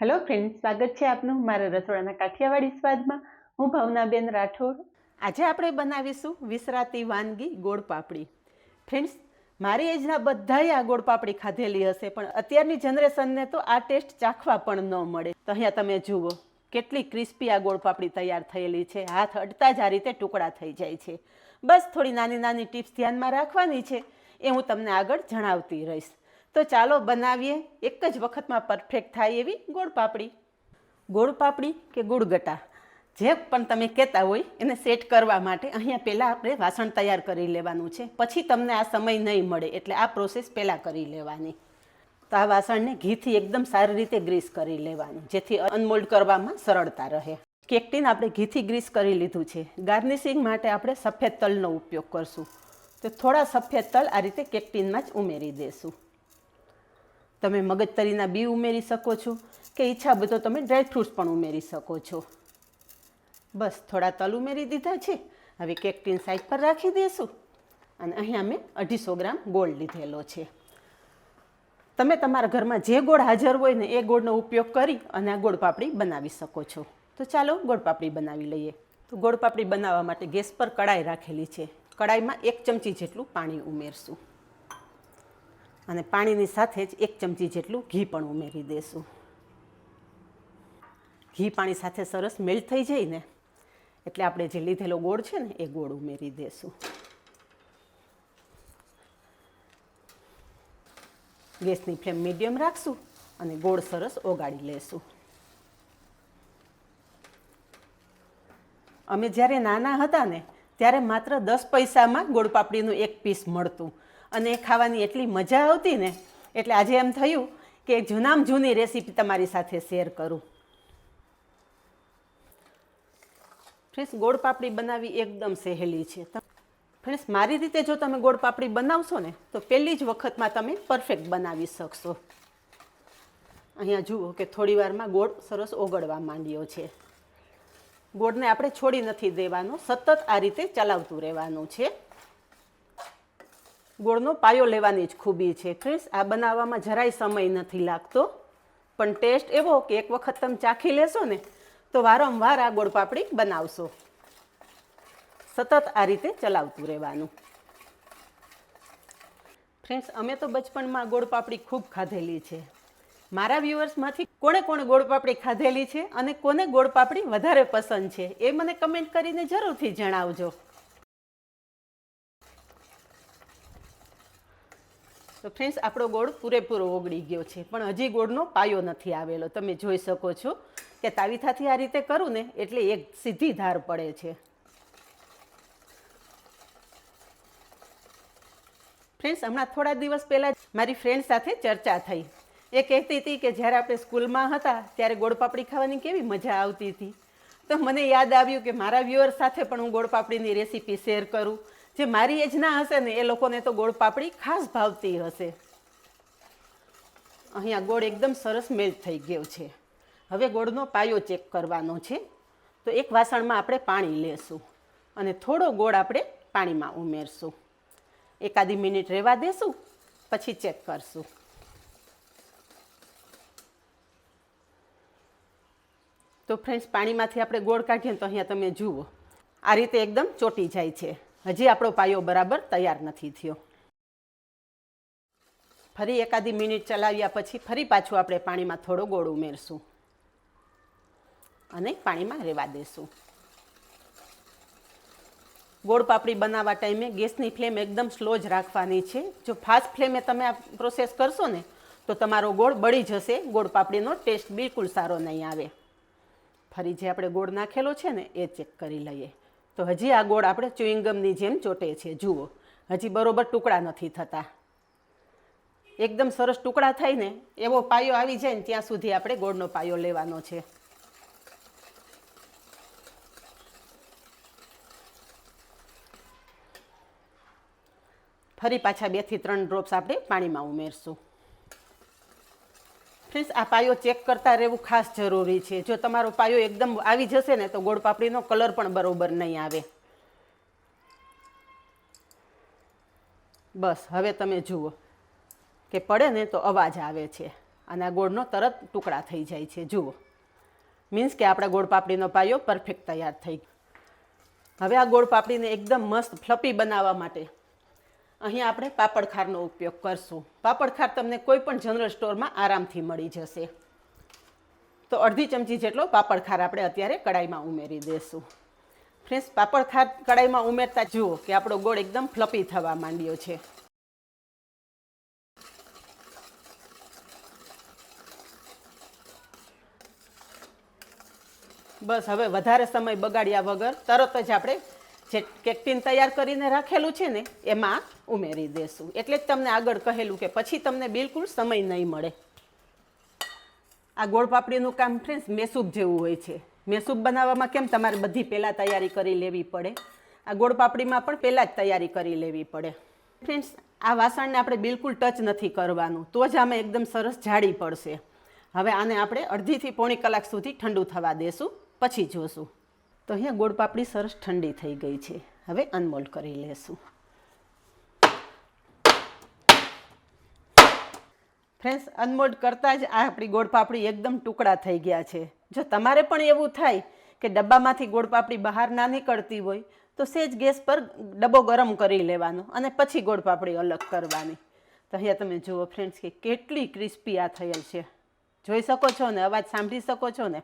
Hello friends, સ્વાગત છે આપનું મારા રસોડાના કાઠિયાવાડી સ્વાદમાં. હું ભાવનાબેન રાઠોડ. આજે આપણે બનાવીશું વિસરાતી વાનગી ગોળ પાપડી. ફ્રેન્ડ્સ, મારી એજના બધાએ આ ગોળ પાપડી ખાધેલી હશે, પણ અત્યારની જનરેશનને તો આ ટેસ્ટ ચાખવા પણ ન મળે. તો અહીંયા તમે જુઓ કેટલી ક્રિસ્પી આ ગોળ પાપડી તૈયાર થયેલી છે. હાથ અડતા જ આ રીતે ટુકડા થઈ જાય છે. બસ થોડી નાની નાની ટિપ્સ ધ્યાનમાં રાખવાની છે, એ હું તમને આગળ જણાવતી રહીશ. તો ચાલો બનાવીએ એક જ વખતમાં પરફેક્ટ થાય એવી ગોળ પાપડી. ગોળ પાપડી કે ગુળગટા, જે પણ તમે કહેતા હોય, એને સેટ કરવા માટે અહીંયા પહેલાં આપણે વાસણ તૈયાર કરી લેવાનું છે. પછી તમને આ સમય નહીં મળે, એટલે આ પ્રોસેસ પહેલાં કરી લેવાની. તો આ વાસણને ઘીથી એકદમ સારી રીતે ગ્રીસ કરી લેવાનું, જેથી અનમોલ્ડ કરવામાં સરળતા રહે. કેક ટીન આપણે ઘીથી ગ્રીસ કરી લીધું છે. ગાર્નિશિંગ માટે આપણે સફેદ તલનો ઉપયોગ કરશું. તો થોડા સફેદ તલ આ રીતે કેક ટીનમાં જ ઉમેરી દેશું. તમે મગજતરીના બી ઉમેરી શકો છો, કે ઈચ્છા હોય તો તમે ડ્રાયફ્રૂટ્સ પણ ઉમેરી શકો છો. બસ થોડા તલ ઉમેરી દીધા છે. હવે કેક ટીન સાઈડ પર રાખી દઈશું. અને અહીંયા મેં 250 ગ્રામ ગોળ લીધેલો છે. તમે તમારા ઘરમાં જે ગોળ હાજર હોય ને એ ગોળનો ઉપયોગ કરી અને આ ગોળ પાપડી બનાવી શકો છો. તો ચાલો ગોળ પાપડી બનાવી લઈએ. તો ગોળ પાપડી બનાવવા માટે ગેસ પર કડાઈ રાખેલી છે. કડાઈમાં 1 ચમચી જેટલું પાણી ઉમેરશું. અને પાણીની સાથે જ 1 ચમચી જેટલું ઘી પણ ઉમેરી દઈશું. ઘી પાણી સાથે સરસ મેલ્ટ થઈ જાય ને એટલે આપણે જે લીધેલો ગોળ છે ને એ ગોળ ઉમેરી દઈશું. ગેસની ફ્લેમ મીડિયમ રાખશું અને ગોળ સરસ ઓગાળી લેશું. અમે જ્યારે નાના હતા ને ત્યારે માત્ર 10 પૈસામાં ગોળ પાપડીનું એક પીસ મળતું, અને એ ખાવાની એટલી મજા આવતી ને, એટલે આજે એમ થયું કે જૂનામાં જૂની રેસીપી તમારી સાથે શેર કરું. ફ્રેન્ડ્સ, ગોળ પાપડી બનાવવી એકદમ સહેલી છે. ફ્રેન્ડ્સ, મારી રીતે જો તમે ગોળ પાપડી બનાવશો ને તો પહેલી જ વખતમાં તમે પરફેક્ટ બનાવી શકશો. અહીંયા જુઓ કે થોડી વારમાં ગોળ સરસ ઓગળવા માંડ્યો છે. ગોળને આપણે છોડી નથી દેવાનો, સતત આ રીતે ચલાવતું રહેવાનું છે. ગોળનો પાયો લેવાની જ ખૂબી છે. ફ્રેન્ડ્સ, આ બનાવવામાં જરાય સમય નથી લાગતો, પણ ટેસ્ટ એવો કે એક વખત તમે ચાખી લેશો ને તો વારંવાર આ ગોળ પાપડી બનાવશો. સતત આ રીતે ચલાવતું રહેવાનું. ફ્રેન્ડ્સ, અમે તો બચપણમાં ગોળ પાપડી ખૂબ ખાધેલી છે. મારા વ્યુઅર્સમાંથી કોણે કોણે ગોળ પાપડી ખાધેલી છે અને કોને ગોળ પાપડી વધારે પસંદ છે, એ મને કમેન્ટ કરીને જરૂરથી જણાવજો. તો ફ્રેન્ડ્સ, આપણો ગોળ પૂરેપૂરો ઓગળી ગયો છે, પણ હજી ગોળનો પાયો નથી આવેલો. તમે જોઈ શકો છો કે તાવીથાથી આ રીતે કરું ને એટલે એક સીધી ધાર પડે છે. ફ્રેન્ડ્સ, હમણાં થોડા દિવસ પહેલાં મારી ફ્રેન્ડ સાથે ચર્ચા થઈ. એ કહેતી હતી કે જ્યારે આપણે સ્કૂલમાં હતા ત્યારે ગોળ પાપડી ખાવાની કેવી મજા આવતી હતી. તો મને યાદ આવ્યું કે મારા વ્યુઅર સાથે પણ હું ગોળ પાપડીની રેસીપી શેર કરું. જે મારી એજના હશે ને એ લોકોને તો ગોળ પાપડી ખાસ ભાવતી હશે. અહીંયા ગોળ એકદમ સરસ મેલ્ટ થઈ ગયો છે. હવે ગોળનો પાયો ચેક કરવાનો છે. તો એક વાસણમાં આપણે પાણી લેશું અને થોડો ગોળ આપણે પાણીમાં ઉમેરશું. એકાદી મિનિટ રહેવા દેશું, પછી ચેક કરશું. તો ફ્રેન્ડ્સ, પાણીમાંથી આપણે ગોળ કાઢીએ તો અહીંયા તમે જુઓ આ રીતે એકદમ ચોટી જાય છે. હજી આપણો પાયો બરાબર તૈયાર નથી થયો. ફરી એકાદી મિનિટ ચલાવ્યા પછી ફરી પાછું આપણે પાણીમાં થોડો ગોળ ઉમેરશું અને પાણીમાં રહેવા દેશું. ગોળ પાપડી બનાવવા ટાઈમે ગેસની ફ્લેમ એકદમ સ્લો જ રાખવાની છે. જો ફાસ્ટ ફ્લેમે તમે આ પ્રોસેસ કરશો ને તો તમારો ગોળ બળી જશે. ગોળ પાપડીનો ટેસ્ટ બિલકુલ સારો નહીં આવે. ફરી જે આપણે ગોળ નાખેલો છે ને એ ચેક કરી લઈએ. તો હજી આ ગોળ આપણે ચ્યુઇંગમની જેમ ચોટે છે. જુઓ, હજી બરોબર ટુકડા નથી થતા. એકદમ સરસ ટુકડા થાય ને એવો પાયો આવી જાય ને ત્યાં સુધી આપણે ગોળનો પાયો લેવાનો છે. ફરી પાછા 2 થી 3 ડ્રોપ્સ આપણે પાણીમાં ઉમેરશું. ફ્રેન્ડ્સ, આ પાયો ચેક કરતા રહેવું ખાસ જરૂરી છે. જો તમારો પાયો એકદમ આવી જશે ને તો ગોળ પાપડીનો કલર પણ બરોબર નહીં આવે. બસ હવે તમે જુઓ કે પડે ને તો અવાજ આવે છે. અને આ ગોળનો તરત ટુકડા થઈ જાય છે. જુઓ, મીન્સ કે આપણા ગોળ પાપડીનો પાયો પરફેક્ટ તૈયાર થઈ ગયો. હવે આ ગોળ પાપડીને એકદમ મસ્ત ફ્લફી બનાવવા માટે અહીં આપણે પાપડ ખારનો ઉપયોગ કરશું. પાપડ ખાર તમને કોઈ પણ જનરલ સ્ટોરમાં આરામથી મળી જશે. તો અડધી ચમચી જેટલો પાપડ ખાર આપણે અત્યારે કડાઈમાં ઉમેરી દઈશું. ફ્રેન્ડ્સ, પાપડ ખાર કડાઈમાં ઉમેરતા જુઓ કે આપણો ગોળ એકદમ ફ્લફી થવા માંડ્યો છે. બસ હવે વધારે સમય બગાડ્યા વગર તરત જ આપણે જે કેકટીન તૈયાર કરીને રાખેલું છે ને એમાં ઉમેરી દેશું. એટલે જ તમને આગળ કહેલું કે પછી તમને બિલકુલ સમય નહીં મળે. આ ગોળ પાપડીનું કામ ફ્રેન્ડ્સ મેસૂબ જેવું હોય છે. મેસૂબ બનાવવામાં કેમ તમારે બધી પહેલાં તૈયારી કરી લેવી પડે, આ ગોળ પાપડીમાં પણ પહેલાં જ તૈયારી કરી લેવી પડે. ફ્રેન્ડ્સ, આ વાસણને આપણે બિલકુલ ટચ નથી કરવાનું, તો જ આમાં એકદમ સરસ જાડી પડશે. હવે આને આપણે અડધીથી પોણી કલાક સુધી ઠંડુ થવા દેશું, પછી જોશું. તો અહીંયા ગોળ પાપડી સરસ ઠંડી થઈ ગઈ છે. હવે અનમોલ્ડ કરી લેશું. ફ્રેન્ડ્સ, અનમોલ્ડ કરતાં જ આ આપણી ગોળ પાપડી એકદમ ટુકડા થઈ ગયા છે. જો તમારે પણ એવું થાય કે ડબ્બામાંથી ગોળ પાપડી બહાર ના નીકળતી હોય તો સેજ ગેસ પર ડબ્બો ગરમ કરી લેવાનો અને પછી ગોળ પાપડી અલગ કરવાની. તો અહીંયા તમે જુઓ ફ્રેન્ડ્સ કે કેટલી ક્રિસ્પી આ થયેલ છે. જોઈ શકો છો ને, અવાજ સાંભળી શકો છો ને.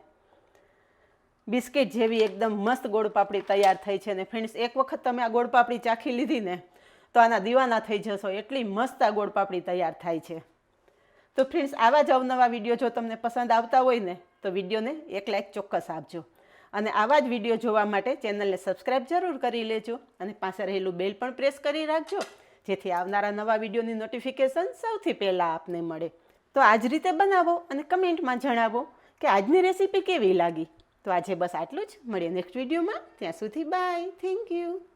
બિસ્કિટ જેવી એકદમ મસ્ત ગોળ પાપડી તૈયાર થઈ છે. ને ફ્રેન્ડ્સ, એક વખત તમે આ ગોળ પાપડી ચાખી લીધી ને તો આના દીવાના થઈ જશો. એટલી મસ્ત આ ગોળ પાપડી તૈયાર થાય છે. તો ફ્રેન્ડ્સ, આવા જ અવનવા વિડીયો જો તમને પસંદ આવતા હોય ને તો વિડીયોને એક લાઇક ચોક્કસ આપજો. અને આવા જ વિડીયો જોવા માટે ચેનલને સબસ્ક્રાઈબ જરૂર કરી લેજો અને પાસે રહેલું બેલ પણ પ્રેસ કરી રાખજો, જેથી આવનારા નવા વિડીયોની નોટિફિકેશન સૌથી પહેલાં આપને મળે. તો આ જ રીતે બનાવો અને કમેન્ટમાં જણાવો કે આજની રેસીપી કેવી લાગી. તો આજે બસ આટલું જ. મળીએ નેક્સ્ટ વિડીયોમાં. ત્યાં સુધી બાય. Thank you.